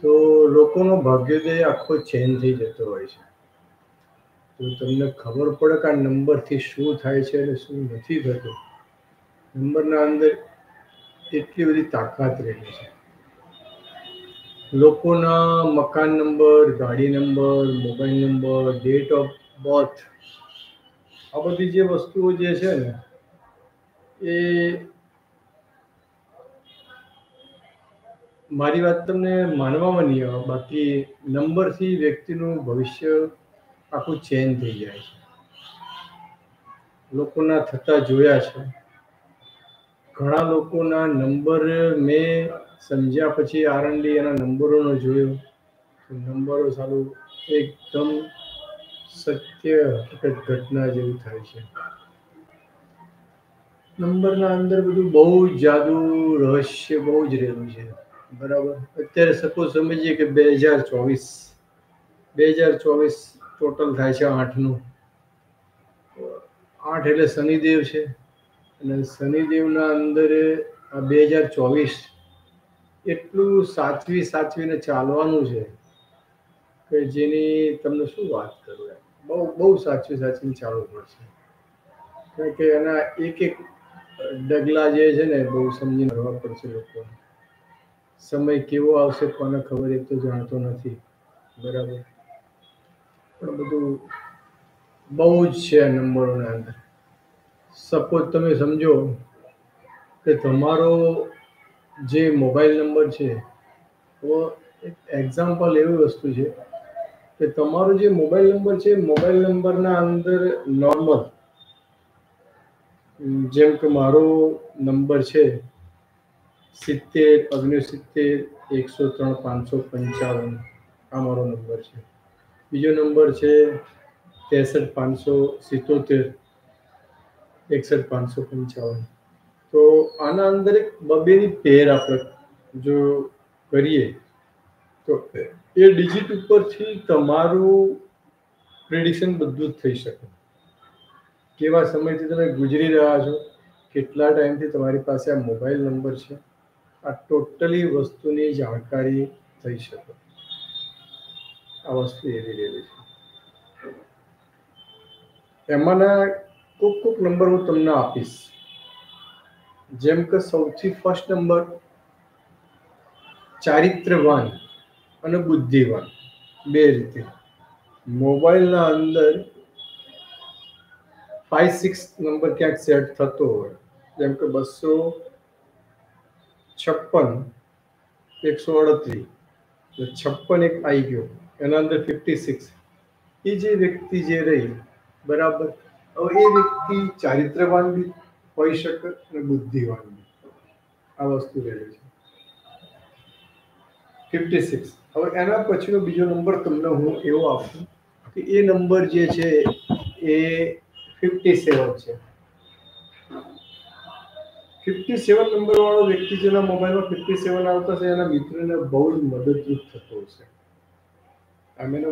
તો લોકોનો ભાગ્યોદય આખો ચેન્જ થઈ જતો હોય છે. તો તમને ખબર પડે કે આ નંબરથી શું થાય છે અને શું નથી થતું. નંબરના અંદર એટલી બધી તાકાત રહેલી છે. લોકોના મકાન નંબર, ગાડી number, mobile number, date of birth, આ બધી જે વસ્તુઓ જે છે ને એ મારી વાત તમને માનવામાં નહીં આવે, બાકી નંબરથી વ્યક્તિનું ભવિષ્ય આખું ચેન્જ થઈ જાય છે. લોકોના થતા જોયા છે. ઘણા લોકોના નંબર મેં સમજ્યા પછી આરંડી એના નંબરોનો જોયો. નંબરો સાલું એકદમ સત્ય હકીકત ઘટના જેવું થાય છે. નંબરના અંદર બધું બહુ જ જાદુ રહસ્ય બહુ જ રહેલું છે. બરાબર. અત્યારે સપોઝ સમજીએ કે 2024 ટોટલ થાય છે 8નું. 8 એટલે શનિદેવ છે. અને શનિદેવના અંદર આ 2024 એટલું સાચવીને ચાલવાનું છે કે જેની તમને શું વાત કરું એમ. બહુ સાચવીને ચાલવું પડશે. કારણ કે એના એક ડગલા જે છે ને બહુ સમજીને ભરવા પડશે લોકોને. સમય કેવો આવશે કોને ખબર, એ તો જાણતો નથી. બરાબર. પણ બધું બહુ જ છે નંબરોના અંદર. સપોઝ તમે સમજો કે તમારો જે મોબાઈલ નંબર છે, તો એક એક્ઝામ્પલ એવી વસ્તુ છે કે તમારો જે મોબાઈલ નંબર છે, મોબાઈલ નંબરના અંદર નોર્મલ, જેમ કે મારો નંબર છે 70 69 103 555, આ મારો નંબર છે. બીજો નંબર છે 63 577 61 555. તો આના અંદર એક બબેની પેર આપણે જો કરીએ તો એ ડિજિટ ઉપરથી તમારું પ્રિડિક્શન બધું જ થઈ શકે. કેવા સમયથી તમે ગુજરી રહ્યા છો, કેટલા ટાઈમથી તમારી પાસે આ મોબાઈલ નંબર છે, આ ટોટલી વસ્તુની જાણકારી થઈ શકે. આ વસ્તુ એવી રહેલી છે. એમાંના કોક નંબર હું તમને આપીશ. જેમ કે સૌથી ફર્સ્ટ નંબર ચારિત્રવાન અને બુદ્ધિવાન, બે રીતે. મોબાઈલના અંદર 5 6 નંબર ક્યાંક સેટ થતો હોય, જેમ કે 256 138, 56 એક આવી ગયો, એના અંદર 56. એ જે વ્યક્તિ જે રહી, બરાબર. હવે એ વ્યક્તિ ચારિત્રવાન બી હોઈ શકે અને બુદ્ધિવાન બી. આ વસ્તુ રહેલી છે 56. હવે એના પછીનો બીજો નંબર તમને હું એવો આપું કે એ નંબર જે છે એ 57 છે. 57 નંબર વાળો વ્યક્તિ જેના મોબાઈલમાં 57 આવતા હશે, એના મિત્રને બહુ જ મદદરૂપ થતો હશે. આમ એનો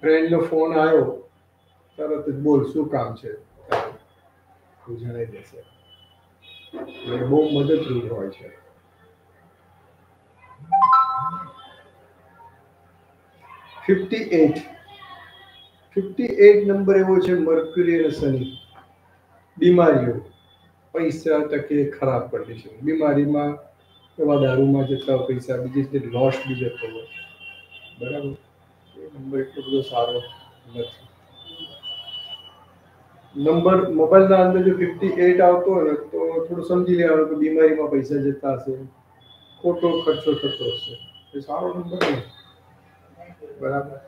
ફ્રેન્ડનો ફોન આવ્યો, તરત જ બોલ શું કામ છે, જણાઈ દેશે. એટલે બહુ મદદરૂપ હોય છે. 58 નંબર એવો છે મર્ક્યુરી અને શનિ. બીમારીઓ, પૈસા ટકે ખરાબ કન્ડિશન. બીમારીમાં એવા દારૂમાં જતા પૈસા, બીજી રીતે લોસ બી જતો હોય. બરાબર. એ નંબર એટલો બધો સારો નથી. નંબર મોબાઈલના અંદર જો 58 આવતો હોય ને, તો થોડું સમજી લેવાનું કે બીમારીમાં પૈસા જતા હશે, ખોટો ખર્ચો થતો હશે. એ સારો નંબર નહીં. બરાબર.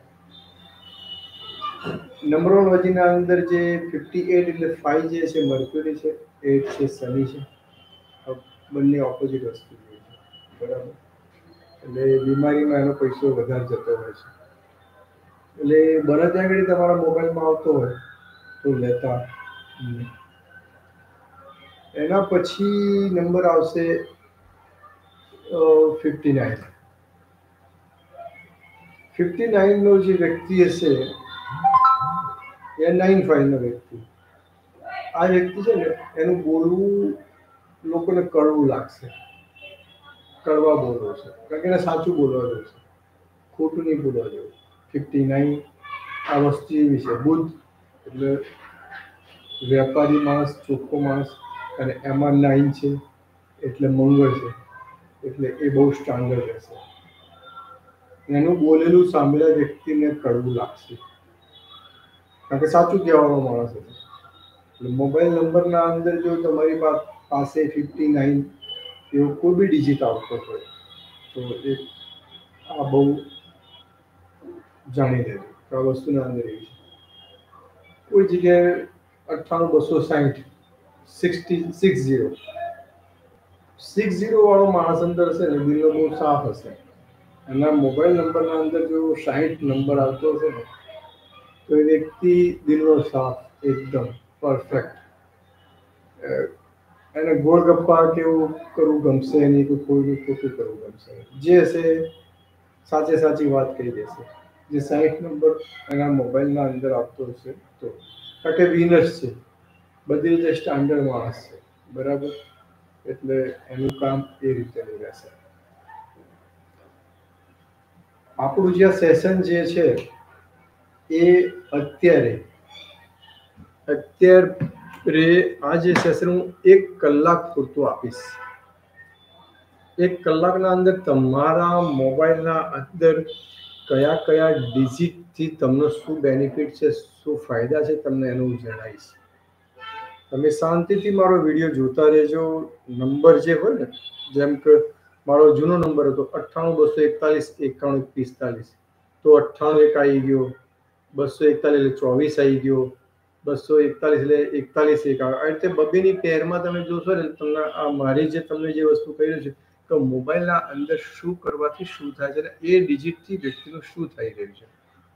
નંબરોલોજીના અંદર જે 58 એટલે 5 જે છે મર્ક્યુરી છે, 8 છે શનિ છે. બંને ઓપોઝિટ વસ્તુ છે. બરાબર. એટલે બીમારીમાં એનો પૈસો વધારે જતો હોય છે. એટલે બને ત્યાં આગળ તમારા મોબાઈલમાં આવતો હોય તો લેતા નહીં. એના પછી નંબર આવશે 59. 59 નો જે વ્યક્તિ હશે એ 95 નો વ્યક્તિ. આ વ્યક્તિ છે ને, એનું બોલવું લોકોને કડવું લાગશે. કડવા બોલો છે, કારણ કે એને સાચું બોલવા જોઈએ છે, ખોટું નહીં બોલવા જોઈએ. 59 આ વસ્તુ એવી છે. બુધ એટલે વેપારી માણસ, ચોખ્ખો માણસ, અને એમાં 9 છે એટલે મંગળ છે, એટલે એ બહુ સ્ટાન્ડર્ડ રહેશે. એનું બોલેલું સાંભળ્યા વ્યક્તિને કડવું લાગશે, કારણ કે સાચું કહેવાનો માણસ છે. એટલે મોબાઈલ નંબરના અંદર જો તમારી પાસે 59 એવો કોઈ બી ડિજિટ આવતો હોય તો એ આ બહુ જાણી લેજો કે આ વસ્તુના અંદર એવી છે. કોઈ જગ્યાએ 98 260 60 વાળો માણસ અંદર હશે ને, દિલનો બહુ સાફ હશે. એના મોબાઈલ નંબરના અંદર જો 60 નંબર આવતો હશે ને, તો એ વ્યક્તિ દિલનો સાફ, એકદમ પરફેક્ટ. એને ગોળ ગપ્પા કેવું કરવું ગમશે નહીં, કે કોઈનું ખોટું કરવું ગમશે નહીં. જે હશે સાચી વાત કહી દેશે. જે 60 નંબર એના મોબાઈલના અંદર આવતો હશે તો, કારણ કે વિનર્સ છે, બધી રીતે સ્ટાન્ડર્ડ માણસ છે, બરાબર. એટલે એનું કામ એ રીતે રહેશે. આપણું જે સેશન જે છે એ અત્યારે આ જે સેશન હું 1 કલાક પૂરતું આપીશ. 1 કલાકના અંદર તમારા મોબાઈલના અંદર કયા ડિજિટથી તમને શું બેનિફિટ છે, શું ફાયદા છે, તમને એનું જણાવીશ. તમે શાંતિથી મારો વિડીયો જોતા રહેજો. નંબર જે હોય ને, જેમ કે મારો જૂનો નંબર હતો 98 241 91 45, તો 98 એક આવી ગયો, 241 એટલે 24 આવી ગયો, 241 એટલે 41 એક આવે. આ રીતે બબેની પેરમાં તમે જોશો ને, તમને આ મારી જે તમને જે વસ્તુ કહી રહ્યું છે, તો મોબાઈલના અંદર શું કરવાથી શું થાય છે, એ ડિજિટથી વ્યક્તિનું શું થઈ રહ્યું છે,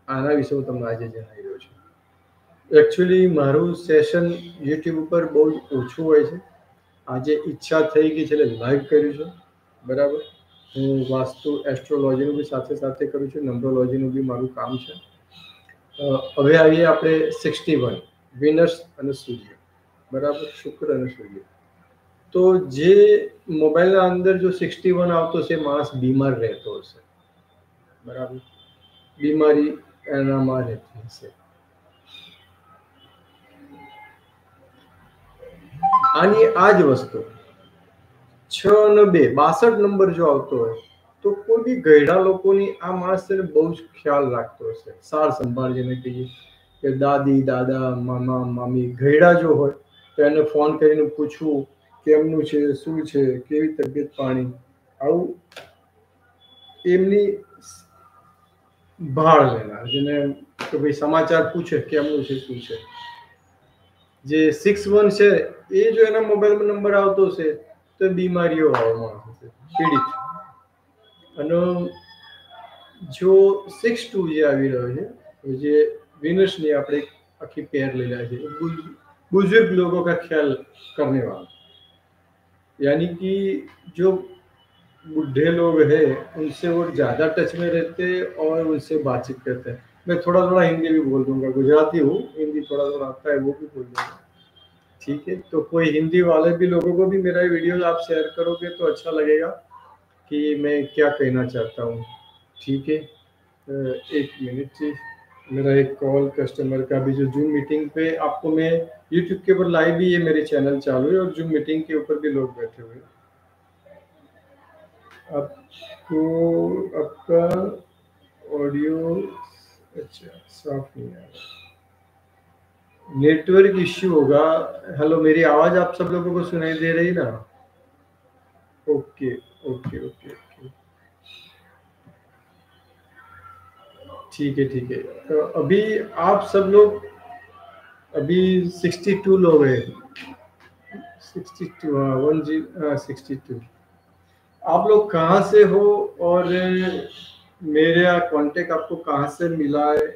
આના વિશે હું તમને આજે જણાવી રહ્યો છું. એકચ્યુઅલી મારું સેશન યુટ્યુબ ઉપર બહુ જ ઓછું હોય છે. આજે ઈચ્છા થઈ ગઈ છે એટલે લાઈવ કર્યું છે, બરાબર. હું વાસ્તુ એસ્ટ્રોલોજીનું બી સાથે કરું છું, નંબરોલોજીનું બી મારું કામ છે. હવે આવીએ આપણે 61 વિનર્સ અને સૂર્ય, બરાબર, શુક્ર અને સૂર્ય. તો જે મોબાઈલના અંદર જો 61 આવતો છે, માણસ બીમાર રહેતો હશે, બરાબર, બીમારી એનામાં રહેતી હશે. આની આ જ વસ્તુ 6 અને 2 62 નંબર જો આવતો હોય તો કોઈ બી ગયડા લોકોની આ માણસને બહુ જ ખ્યાલ રાખતો હશે. સાર સંભાળ, જેને કહીએ કે દાદી, દાદા, મામા, મામી ગયડા જો હોય તો એને ફોન કરીને પૂછવું કેમનું છે, શું છે, કેવી તબિયત પાણી, આવું એમની ભાળ લેનાર, જેને કે ભાઈ સમાચાર પૂછે કેમનું છે, શું છે. જે 61 છે એ જો એના મોબાઈલમાં નંબર આવતો હશે તો બીમારીઓ આવવામાં આવશે, પીડિત. અને જો 62 જે આવી રહ્યો છે, જે વિનર્સની આપણે આખી પેર ले रहा है, बुजुर्ग लोगों का ख्याल करने वाला, यानी कि जो बूढ़े लोग हैं उनसे वो ज़्यादा टच में रहते हैं और उनसे बातचीत करते हैं. मैं थोड़ा थोड़ा हिंदी भी बोल दूंगा, गुजराती हूँ, हिंदी थोड़ा थोड़ा आता है, वो भी बोल दूंगा, ठीक है. तो कोई हिंदी वाले भी लोगों को भी मेरा वीडियो आप शेयर करोगे तो अच्छा लगेगा कि मैं क्या कहना चाहता हूँ, ठीक है. 1 मिनट, मेरा एक कॉल कस्टमर का भी, जो जूम मीटिंग पे आपको मैं यूट्यूब के ऊपर लाइव भी ये मेरे चैनल चालू है और जूम मीटिंग के ऊपर भी लोग बैठे हुए हैं. आपको आपका ऑडियो अच्छा साफ नहीं आ रहा, नेटवर्क इश्यू होगा. हेलो, मेरी आवाज आप सब लोगों को सुनाई दे रही ना? ओके ओके ओके ओके, ठीक है ठीक है. तो अभी आप सब लोग, अभी 62 लोग हैं, 62, हाँ 62. आप लोग कहाँ से हो और मेरा कांटेक्ट आपको कहाँ से मिला है,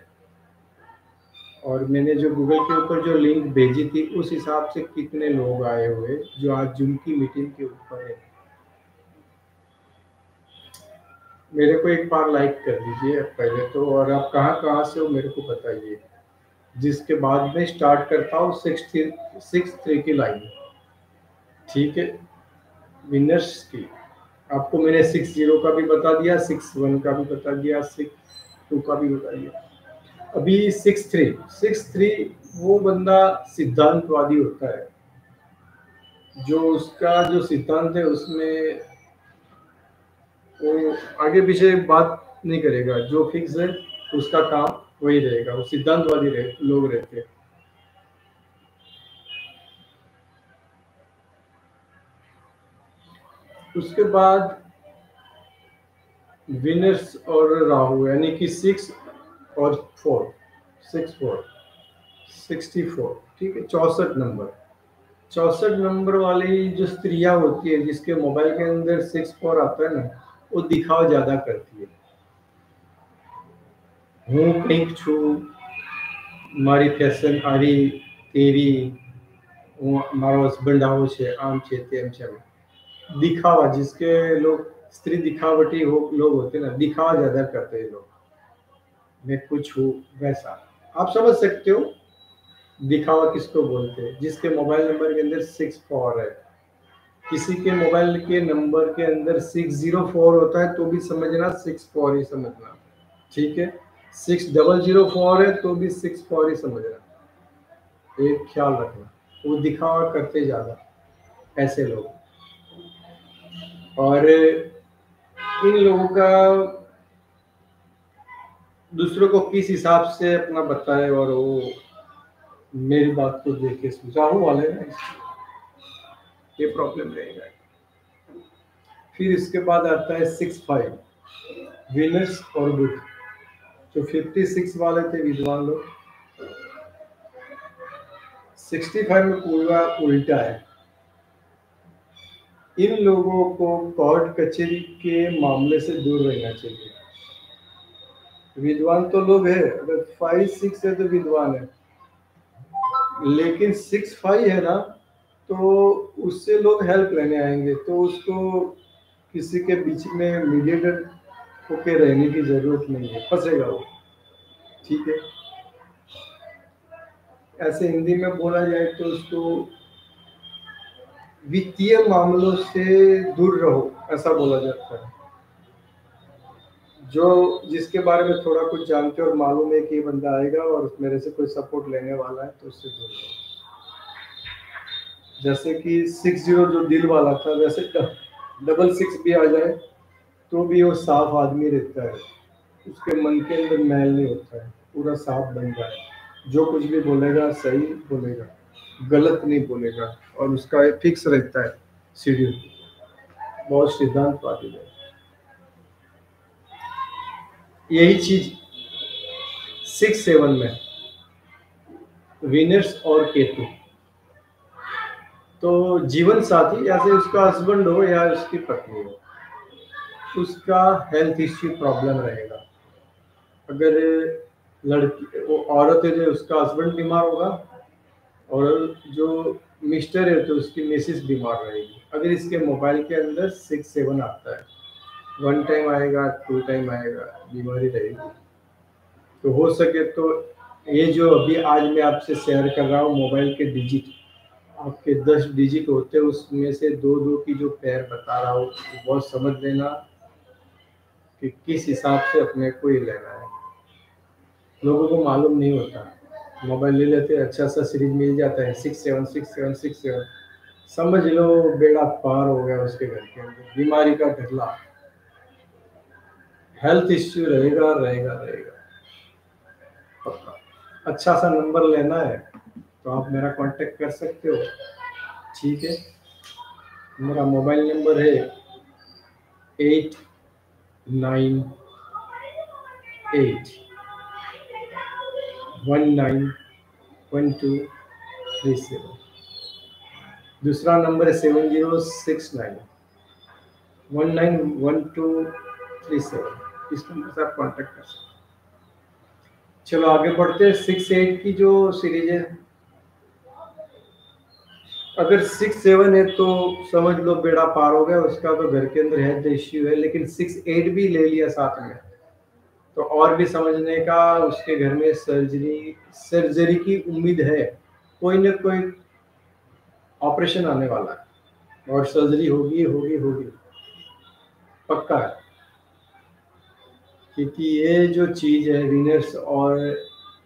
और मैंने जो गूगल के ऊपर जो लिंक भेजी थी उस हिसाब से कितने लोग आए हुए जो आज जूम की मीटिंग के ऊपर है. मेरे को एक बार लाइक कर दीजिए पहले तो, और आप कहाँ से हो मेरे को बताइए, जिसके बाद में स्टार्ट करता हूँ 63 की लाइन, ठीक है, विनर्स की. आपको मैंने 60 का भी बता दिया, 61 का भी बता दिया, 62 का भी बता दिया। अभी 63 वो बंदा सिद्धांतवादी होता है, जो उसका जो सिद्धांत है उसमें वो आगे पीछे बात नहीं करेगा, जो फिक्स है उसका काम वही रहेगा। वो सिद्धांतवादी लोग रहते हैं। उसके बाद विनर्स और राहु, यानी कि 6 और 4, 64, ठीक है, 64 नंबर। 64 नंबर वाली जो स्त्रियां होती है, जिसके मोबाइल के अंदर 64 आता है ना, वो दिखावा ज्यादा करती है। हूँ કંઈક છું, મારી ફેશન આરી તેવી, હું મારો હસબન્ડ આવો છે, આમ છે તેમ છે। दिखावा, जिसके लोग स्त्री दिखावटी लोग होते हैं ना, दिखावा ज्यादा करते हैं लोग, मैं कुछ हूँ वैसा। आप समझ सकते हो दिखावा किसको बोलते हैं? जिसके मोबाइल नंबर के अंदर 64 है। किसी के मोबाइल के नंबर के अंदर 604 होता है तो भी समझना 64 ही समझना, ठीक है। 6004 है तो भी 64 ही समझना, एक ख्याल रखना। वो दिखावा करते ज्यादा ऐसे लोग। और इन लोगों का दूसरों को किस हिसाब से अपना बताए, और वो मेरी बात को देख के सुझाव वाले ना, ये प्रॉब्लम रहेगा। फिर इसके बाद आता है 65, विनर्स और बुध। जो 56 वाले थे विद्वान लोग, 65 में पूरा उल्टा है। इन लोगों को कोर्ट कचहरी के मामले से दूर रहना चाहिए। विद्वान तो लोग है, अगर 5-6 है तो विद्वान है, लेकिन 6-5 है ना, तो उससे लोग हेल्प लेने आएंगे, तो उसको किसी के बीच में मीडिएटर होके रहने की जरूरत नहीं है, फंसेगा वो, ठीक है। ऐसे हिंदी में बोला जाए तो उसको वित्तीय मामलों से दूर रहो, ऐसा बोला जाता है। जो जिसके बारे में थोड़ा कुछ जानते हो और मालूम है कि ये बंदा आएगा और मेरे से कोई सपोर्ट लेने वाला है, तो उससे दूर रहो। जैसे कि 60 जो दिल वाला था, वैसे 66 भी आ जाए तो भी वो साफ आदमी रहता है, उसके मन के अंदर मैल नहीं होता है, पूरा साफ बन जाए। जो कुछ भी बोलेगा सही बोलेगा, गलत नहीं बोलेगा, और उसका एक फिक्स रहता है शेड्यूल। बहुत सिद्धांतवादी है। यही चीज 6-7 में विनर्स और केतु। तो जीवन साथी, या फिर उसका हस्बैंड हो या उसकी पत्नी हो, उसका हेल्थ इश्यू प्रॉब्लम रहेगा। अगर लड़की वो औरत है तो उसका हस्बैंड बीमार होगा, और जो मिस्टर है तो उसकी मिसेस बीमार रहेगी। अगर इसके मोबाइल के अंदर 6-7 आता है, 1 टाइम आएगा, 2 टाइम आएगा, बीमारी रहेगी। तो हो सके तो ये जो अभी आज मैं आपसे शेयर कर रहा हूँ मोबाइल के डिजिट, आपके 10 डिजिट होते हैं, उसमें से 2-2 की जो पैर बता रहा हूँ, बहुत समझ लेना कि किस हिसाब से अपने को ये लेना है। लोगों को मालूम नहीं होता, मोबाइल ले लेते हैं, अच्छा सा सीरीज मिल जाता है 6-7 समझ लो बेड़ा पार हो गया उसके घर के अंदर, बीमारी का ढगला, हेल्थ इश्यू रहेगा रहेगा रहेगा पक्का। अच्छा सा नंबर लेना है तो आप मेरा कांटेक्ट कर सकते हो, ठीक है। मेरा मोबाइल नंबर है 8981912237। दूसरा नंबर है 7069191237। इस नंबर से आप कांटेक्ट कर सकते हैं। चलो आगे बढ़ते हैं। 6-8 की जो सीरीज है, अगर 6-7 है तो समझ लो बेड़ा पार हो गया उसका, तो घर के अंदर हेल्थ इश्यू है। लेकिन 6-8 भी ले लिया साथ में तो और भी समझने का, उसके घर में सर्जरी की उम्मीद है, कोई ना कोई ऑपरेशन आने वाला है और सर्जरी होगी होगी होगी। पक्का है, क्योंकि ये जो चीज़ है विनर्स और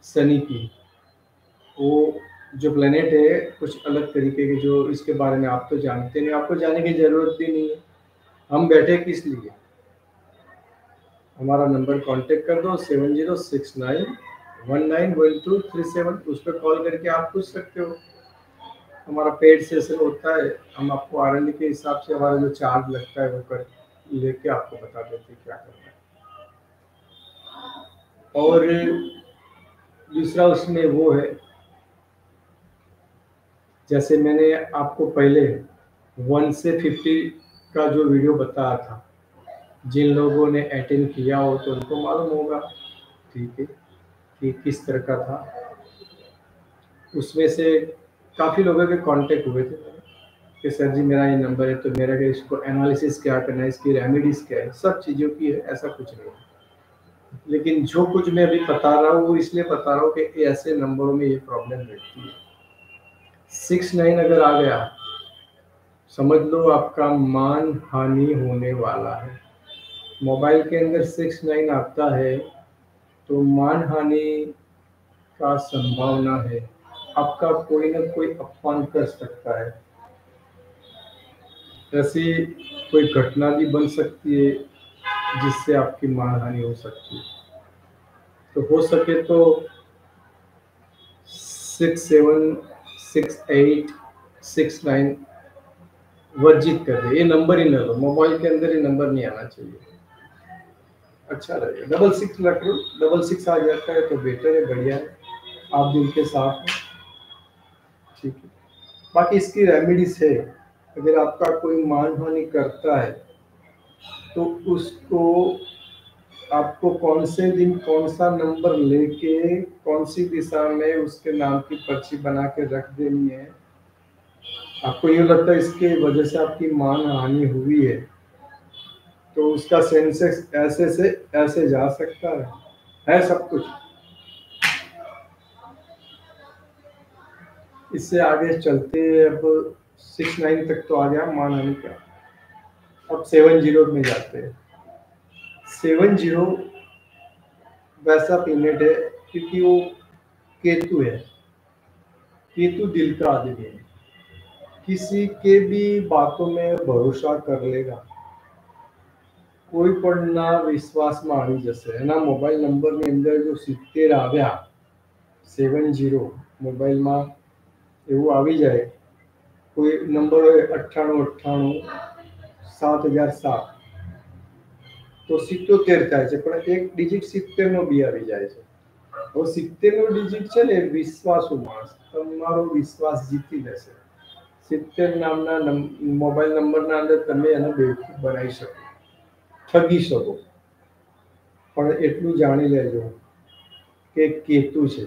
सनी की, वो जो प्लेनेट है कुछ अलग तरीके के, जो इसके बारे में आप तो जानते नहीं, आपको जानने की ज़रूरत भी नहीं है। हम बैठे किस लिए? हमारा नंबर कांटेक्ट कर दो, 7069191237, उस पर कॉल करके आप पूछ सकते हो। हमारा पेड सेशन होता है, हम आपको आरएनडी के हिसाब से हमारा जो चार्ज लगता है वो कर लेके आपको बता देते हैं क्या करना है। और दूसरा उसमें वो है, जैसे मैंने आपको पहले 1 से 50 का जो वीडियो बताया था, जिन लोगों ने अटेंड किया हो तो उनको मालूम होगा, ठीक है, कि किस तरह का था। उसमें से काफ़ी लोगों के कांटेक्ट हुए थे मेरे, कि सर जी मेरा ये नंबर है, तो मेरा क्या इसको एनालिसिस क्या करना है, इसकी रेमेडीज़ क्या है, सब चीज़ों की है, ऐसा कुछ नहीं है। लेकिन जो कुछ मैं अभी बता रहा हूँ वो इसलिए बता रहा हूँ कि ऐसे नंबरों में ये प्रॉब्लम रहती है। 69 अगर आ गया, समझ लो आपका मान हानि होने वाला है। मोबाइल के अंदर 69 आता है तो मान हानि का संभावना है, आपका कोई ना कोई अपमान कर सकता है, ऐसी कोई घटना भी बन सकती है जिससे आपकी मान हानि हो सकती है। तो हो सके तो 676869 वर्जित कर दे, ये नंबर ही न लो, मोबाइल के अंदर ये नंबर नहीं आना चाहिए। अच्छा रहेगा, 66 रख लो, 66 आ जाता है तो बेटर है, बढ़िया है, आप दिल के साफ हैं, ठीक है। बाकी इसकी रेमेडीज है, अगर आपका कोई मान हानि करता है तो उसको, आपको कौन से दिन कौन सा नंबर लेके कौन सी दिशा में उसके नाम की पर्ची बना के रख देनी है। आपको ये लगता है इसके वजह से आपकी मान हानि हुई तो उसका सेंसेक्स ऐसे से ऐसे जा सकता है सब कुछ। इससे आगे चलते, अब 69 तक तो आ गया मान हानि का, अब 70 में जाते हैं। 70 वैसा प्लेनेट है क्योंकि वो केतु है, केतु दिल का आदमी है, किसी के भी बातों में भरोसा कर लेगा, कोई પણ ના વિશ્વાસમાં આવી જશે, એના મોબાઈલ નંબરની અંદર જો 70 આવ્યા, 70 મોબાઈલમાં એવું આવી જાય, કોઈ નંબર હોય 9898 7007, તો 77 થાય છે, પણ એક ડિજિટ 70 નો બી આવી જાય છે। હવે 70 નો ડિજિટ છે ને, વિશ્વાસુ માણસ તમારો વિશ્વાસ જીતી લેશે। 70 નામના મોબાઈલ નંબરના અંદર તમે એને બેવકૂફ બનાવી શકો, ઠગી શકો, પણ એટલું જાણી લેજો કે કેતુ છે,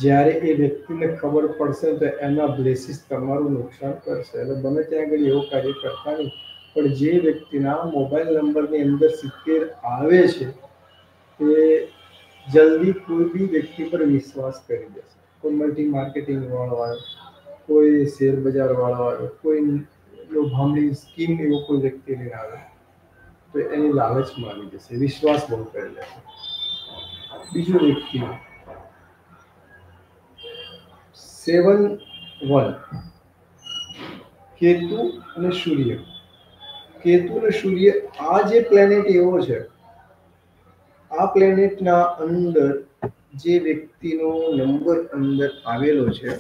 જ્યારે એ વ્યક્તિને ખબર પડશે તો એના બ્લેસીસ તમારું નુકસાન કરશે, એટલે બને ત્યાં આગળ એવું કાર્ય કરતા નહીં। પણ જે વ્યક્તિના મોબાઈલ નંબરની અંદર 70 આવે છે તે જલ્દી કોઈ બી વ્યક્તિ પર વિશ્વાસ કરી દેશે, કોઈ મલ્ટી માર્કેટિંગ વાળો આવે, કોઈ શેર બજાર વાળો આવે, કોઈ લોભામણી સ્કીમ એવો કોઈ વ્યક્તિ લઈને આવે તો એની લાલચમાં આવી જશે, વિશ્વાસ બહુ કરી લેશે। બીજો વ્યક્તિ 7 1, કેતુ અને સૂર્ય, કેતુ અને સૂર્ય આ જે પ્લેનેટ એવો છે, આ પ્લેનેટના અંદર જે વ્યક્તિનો નંબર અંદર આવેલો છે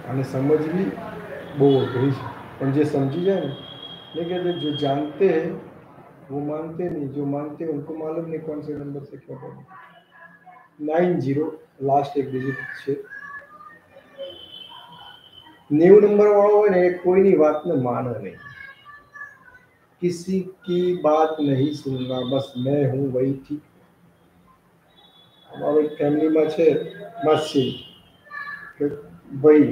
आने समझवी बहुत अघरी है, पर जो समझी जाए ना, नहीं कहते जो जानते हैं वो मानते नहीं, जो मानते हैं उनको मालूम नहीं कौन से नंबर से क्या करना। 90 लास्ट एक डिजिट છે। 90 नंबर वाળો હોય ને એ કોઈની વાતને માને નહીં, किसी की बात नहीं सुनना, बस मैं हूँ वही ठीक। हमारे फैमिली में છે માસી કે ભાઈ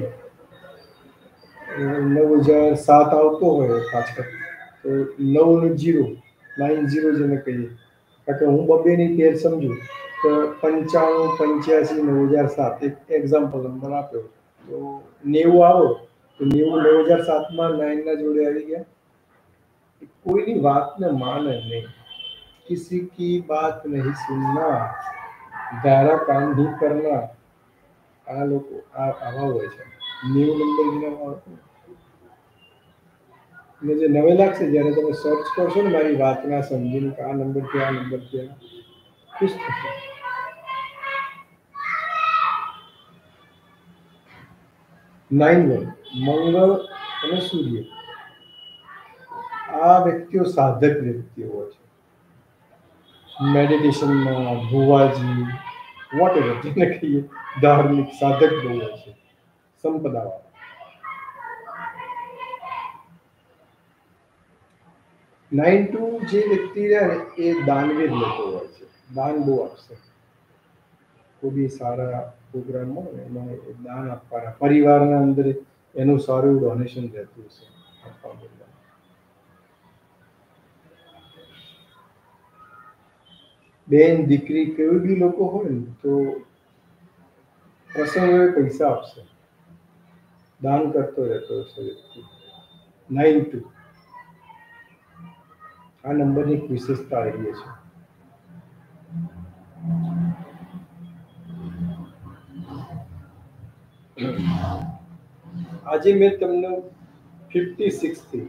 9007 આવતો હોય પાછળ તો 90 જેને કહીએ, કારણ કે હું બબેની તેર સમજુ તો 95 85 9007 એક એક્ઝામ્પલ નંબર આપ્યો તો 90 આવો તો 90 9007 માં 9 ના જોડે આવી ગયા। कोई बात न माने नहीं, किसी की बात नहीं सुनना, दारा काम नहीं करना। आ लोग आवा હોય છે। ન્યૂ નંબર જેના ને જે નવે લાગશે જ્યારે તમે સર્ચ કરશો ને મારી વાતના સમજીને કે આ નંબર છે આ નંબર છે ખુશ થશે। 91 મંગળ અને સૂર્ય આ વ્યક્તિઓ સાધક વ્યક્તિઓ હોય છે। મેડિટેશનમાં ભુવાજી વોટેવર જેને કહીએ ધાર્મિક સાધક બહુ હોય છે સંપદાવાળા। 92 જે વ્યક્તિ રહ્યા ને એ દાનવીર લોકો હોય છે, દાન બહુ આપશે। કોઈ બી સારા પ્રોગ્રામ હોય ને એમાં એ દાન આપવાના, પરિવારના અંદર એનું સારું ડોનેશન રહેતું હશે આપવા બદલે। બેન દીકરી કોઈ બી લોકો હોય ને તો પ્રસંગોએ પૈસા આપશે, દાન કરતો રહેતો હશે વ્યક્તિ। 92 આ નંબરની એક વિશેષતા આવી છે। આજે મેં તમને 56 થી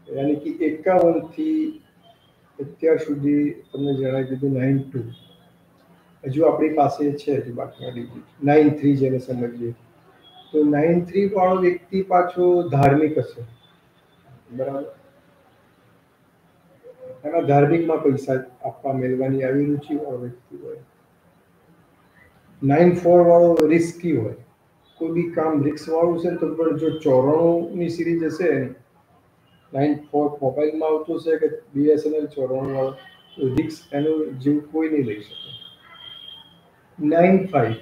यानी कि 51 થી અત્યાર સુધી તમને જણાવી દીધું 92 હજુ આપણી પાસે છે હજુ બાકીના ડિજિટ 93 જેને સમજીએ તો 93 વાળો વ્યક્તિ પાછો ધાર્મિક હશે, બરાબર। એના ધાર્મિકમાં પૈસા આપવા મેળવાની આવી રુચિ વાળો વ્યક્તિ હોય। 94 વાળો રિસ્કી હોય, કોઈ બી કામ રિસ્ક વાળું છે તો પણ જો 94 ની સિરીઝ હશે 94 મોબાઈલમાં આવતું છે કે BSNL 94 વાળો રિસ્ક એનું જેવું કોઈ નહીં લઈ શકે। 95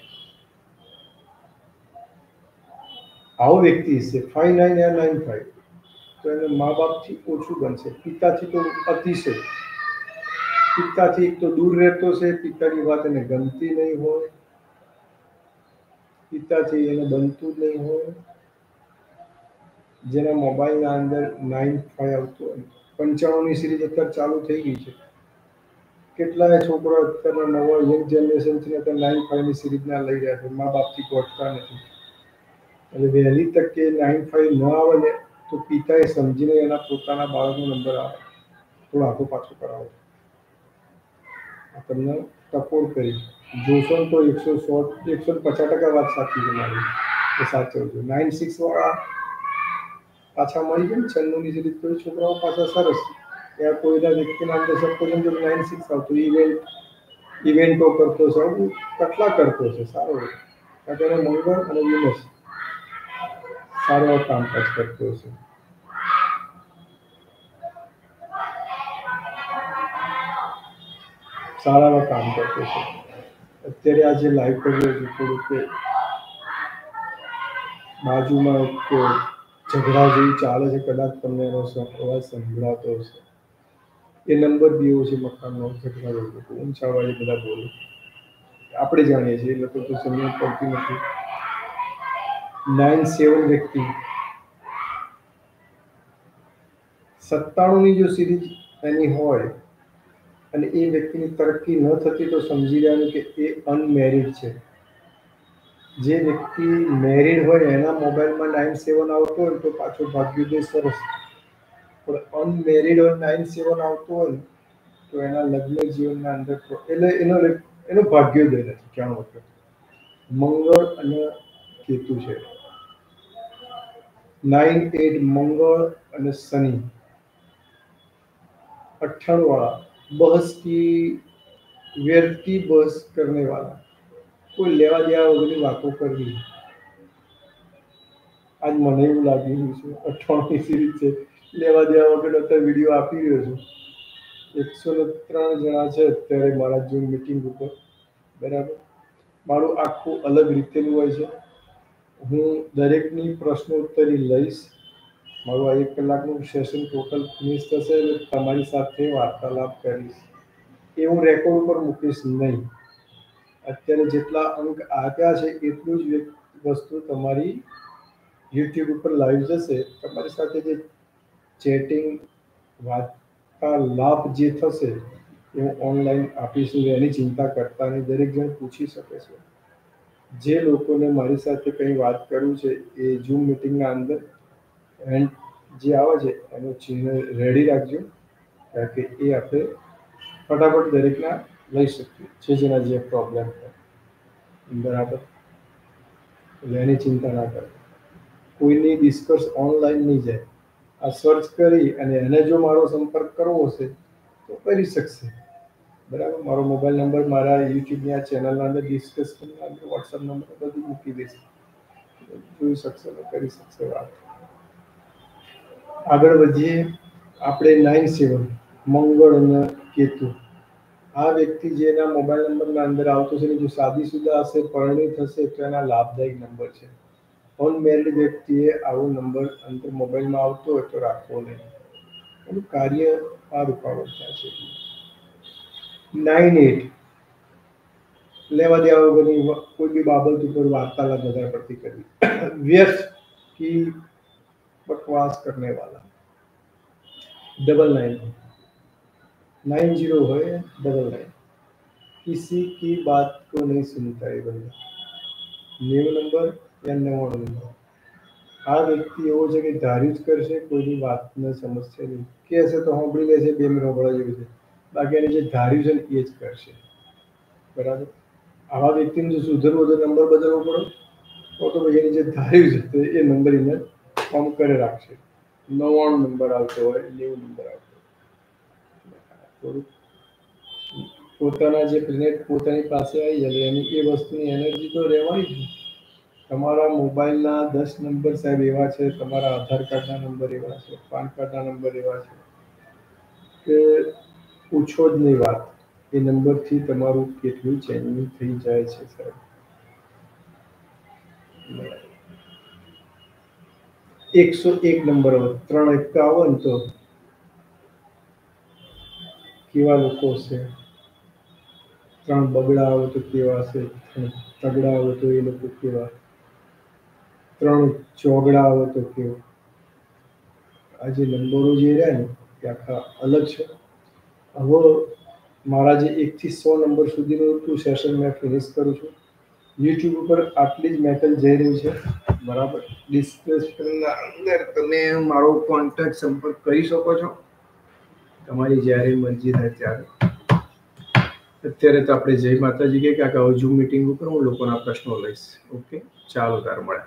આવો વ્યક્તિ છે 59 या 95 તો એને મા બાપથી ઓછું બનશે, પિતાથી તો અતિશય, પિતાથી તો દૂર રહેતો છે, પિતાની વાત એને ગમતી નહીં હોય, પિતાથી એને બનતું જ નહીં હોય। જેના મોબાઈલના અંદર 95 આવતું હોય 95 ની સિરીઝ અત્યારે ચાલુ થઈ ગઈ છે। કેટલાય છોકરો અત્યારના નવા યંગ જનરેશન છે અત્યારે 95 ની સિરીઝ ના લઈ રહ્યા છે, મા બાપથી પહોંચતા નથી। એટલે વહેલી તકે 95 ન આવે ને તો પિતાએ સમજીને એના પોતાના બાળકનો નંબર આવે થોડો આગો પાછો કરાવો। તમને ટકોર કરી જોશો તો 150% વાત સાચી છે મારી, એ સાચવજો। 96 વાળા પાછા મળી જાય 96 ની સિરીઝ કોઈ છોકરાઓ પાછા સરસ, ત્યાં કોઈના વ્યક્તિના અંદર સપોઝ જો 96 આવતું ઇવેન્ટો કરતો છે, કેટલા કરતો છે સારો, કારણ કે એનો મંગળ અને વિનસ સારો કામકાજ કરતો છે। સારામાં કામ કરતો છે। અત્યારે આજે લાઈવ કર્યો છે થોડું કે બાજુમાં એક ઝઘડા જેવી ચાલે છે, કદાચ તમને એનો અવાજ સંભળાતો હશે। એ નંબર બી એવો છે મકાનનો ઝઘડા જેવો, ઊંચા અવાજે બધા બોલે, આપણે જાણીએ છીએ એટલે તો સમજ પડતી નથી। 97 વ્યક્તિ 97 ની જો સિરીઝ એની હોય અને એ વ્યક્તિની તરક્કી ન થતી તો સમજી લેવાનું કે એ અનમેરિડ છે। જે વ્યક્તિ મેરિડ હોય એના મોબાઈલમાં 97 આવતો હોય તો પાછો ભાગ્યોદય સરસ, પણ અનમેરિડ હોય 97 આવતો હોય તો એના લગ્ન જીવનના અંદર એટલે એનો ભાગ્યોદય નથી ક્યાં વખત। મંગળ અને કેતુ છે. 9 8 मंगल અને शनि 98 वाला बहस की व्यर्थी बहस करने वाला કોઈ લેવા દેવા વગરની વાતો કરવી. આજ મને એવું લાગી રહ્યું છે 98 સિરીઝ છે લેવા દેવા વગર અત્યારે વિડીયો આપી રહ્યો છું. 103 જણા છે અત્યારે મારા ઝૂમ મીટિંગ ઉપર, બરાબર. મારું આખું અલગ રીતેનું હોય છે. હું દરેકની પ્રશ્નોત્તરી લઈશ. મારું આ 1 કલાકનું સેશન ટોટલ ફિનિશ થશે એટલે તમારી સાથે વાર્તાલાપ કરીશ. એ હું રેકોર્ડ ઉપર મૂકીશ નહીં. અત્યારે જેટલા અંક આપ્યા છે એટલું જ વસ્તુ તમારી યુટ્યુબ ઉપર લાઈવ જશે. તમારી સાથે જે ચેટિંગ વાર્તાલાપ જે થશે એ હું ઓનલાઈન આપીશું. એની ચિંતા કરતા નહીં, દરેક જણ પૂછી શકે છે. જે લોકોને મારી સાથે કંઈ વાત કરવું છે એ ઝૂમ મિટિંગના અંદર એન્ડ જે આવે છે એનું ચિહ્ન રેડી રાખજો, કારણ કે એ આપણે ફટાફટ દરેકના લઈ શકીએ છે જેના જે પ્રોબ્લેમ હોય, બરાબર. એટલે એની ચિંતા ના કરો. કોઈની ડિસ્કસ ઓનલાઈન નહીં જાય. આ સર્ચ કરી અને એને જો મારો સંપર્ક કરવો હશે તો કરી શકશે, બરાબર. મારો મોબાઈલ નંબર મારા યુટ્યુબની આ ચેનલના અંદર ડિસ્કશનના અંદર વોટ્સઅપ નંબર બધું મૂકી દઈશ, જોઈ શકશે ને કરી શકશે વાત. આગળ વધીએ. આપણે 9 7 મંગળ અને કેતુ. આ વ્યક્તિ જેના મોબાઈલ નંબરના અંદર આવતો છે ને જો શાદીશુદા હશે, પરણિત હશે તો એના લાભદાયક નંબર છે. અનમેરિડ વ્યક્તિએ આવો નંબર અંદર મોબાઈલમાં આવતો હોય તો રાખવો નહીં. એનું કાર્યમાં રૂપાવટ થાય છે. 9 8 લેવા દેવા વગરની કોઈ બી બાબત ઉપર વાર્તાલાપ વધારે પડતી કરવી. व्यर्थ की बकवास करने वाला. 9 9 0 है 9 किसी की बात को नहीं सुनता है बंदा. 90 नंबर या 99 नंबर. આ વ્યક્તિ એવો છે કે ધાર્યું જ કરશે, કોઈની વાતને સમજશે નહીં. કહેશે તો સાંભળી લેશે, બે મિનિટ સાંભળવા જેવું છે, બાકી એને જે ધાર્યું છે ને એ જ કરશે, બરાબર. આવા વ્યક્તિને જો સુધરવો તો નંબર બદલવો પડે, તો ભાઈ એને જે ધાર્યું છે તો એ નંબર એને ફોર્મ કરે રાખશે. 99 નંબર આવતો હોય, 90 નંબર આવતો હોય, થોડુંક પોતાના જે પ્લેનેટ પોતાની પાસે આવી જાય એની એ વસ્તુની એનર્જી તો રહેવાની જ. તમારા મોબાઈલના 10 નંબર સાહેબ એવા છે, તમારા આધાર કાર્ડના નંબર એવા છે, પાન કાર્ડના નંબર એવા છે કે પૂછો જ નહીં વાત. એ નંબરથી તમારું કેટલું ચેન્જિંગ થઈ જાય છે સાહેબ. 101 નંબર આવે, 3 એકા આવે ને તો કેવા લોકો છે. 3 બગડા આવે તો કેવા છે, 3 તગડા આવે તો એ લોકો કેવા, 3 ચોગડા આવે તો કેવા. આ જે નંબરો જે રહ્યા ને એ આખા અલગ છે. હવે મારા જે 1 થી 100 નંબર સુધીનું સેશન મેં ફિનિશ કરું છું. યુટ્યુબ ઉપર આટલી જ મેટલ જઈ રહી છે, બરાબર. ડિસ્ક્રિપ્શનના અંદર તમે મારો કોન્ટેક્ટ સંપર્ક કરી શકો છો તમારી જ્યારે મરજી થાય ત્યારે. અત્યારે તો આપણે જય માતાજી કે કાકા ઝૂમ મિટિંગ ઉપર હું લોકોના પ્રશ્નો લઈશ. ઓકે, ચાલો તાર મળે.